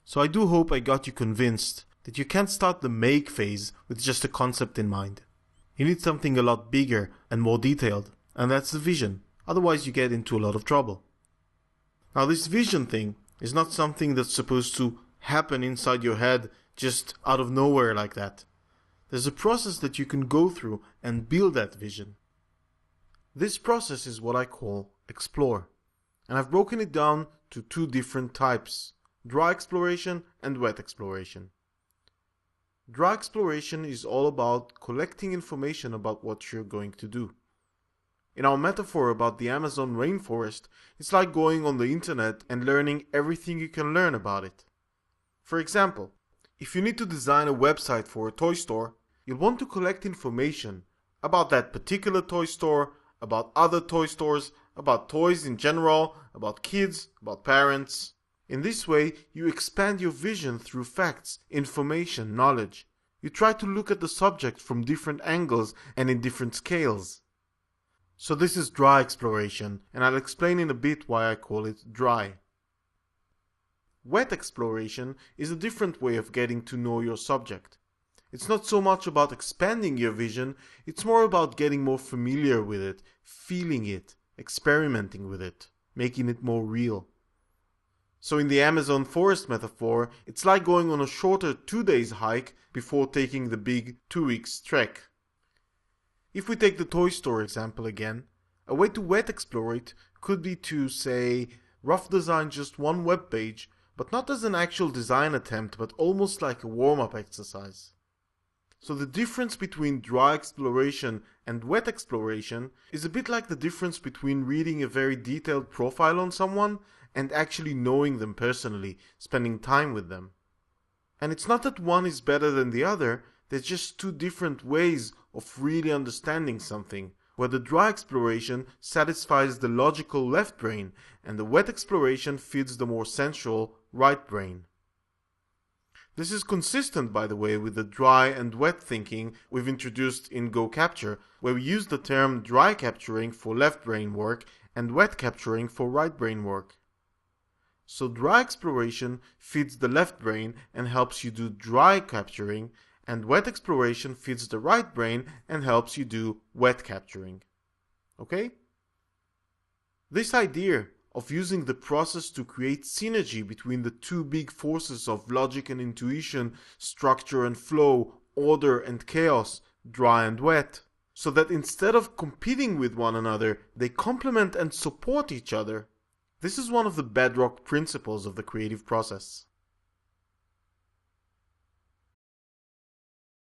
So I do hope I got you convinced that you can't start the make phase with just a concept in mind. You need something a lot bigger and more detailed, and that's the vision. Otherwise you get into a lot of trouble. Now this vision thing is not something that's supposed to happen inside your head just out of nowhere like that. There's a process that you can go through and build that vision. This process is what I call explore. And I've broken it down to two different types: dry exploration and wet exploration. Dry exploration is all about collecting information about what you're going to do. In our metaphor about the Amazon rainforest, it's like going on the internet and learning everything you can learn about it. For example, if you need to design a website for a toy store, you'll want to collect information about that particular toy store, about other toy stores, about toys in general, about kids, about parents. In this way, you expand your vision through facts, information, knowledge. You try to look at the subject from different angles and in different scales. So this is dry exploration, and I'll explain in a bit why I call it dry. Wet exploration is a different way of getting to know your subject. It's not so much about expanding your vision, it's more about getting more familiar with it, feeling it, experimenting with it, making it more real. So in the Amazon forest metaphor, it's like going on a shorter 2 days hike before taking the big 2 weeks trek. If we take the toy store example again, a way to wet explore it could be to, say, rough design just one web page, but not as an actual design attempt, but almost like a warm-up exercise. So the difference between dry exploration and wet exploration is a bit like the difference between reading a very detailed profile on someone and actually knowing them personally, spending time with them. And it's not that one is better than the other, there's just two different ways of really understanding something, where the dry exploration satisfies the logical left brain and the wet exploration feeds the more sensual right brain. This is consistent, by the way, with the dry and wet thinking we've introduced in Go Capture, where we use the term dry capturing for left brain work and wet capturing for right brain work. So dry exploration feeds the left brain and helps you do dry capturing, and wet exploration feeds the right brain and helps you do wet capturing. Okay? This idea of using the process to create synergy between the two big forces of logic and intuition, structure and flow, order and chaos, dry and wet, so that instead of competing with one another, they complement and support each other. This is one of the bedrock principles of the creative process.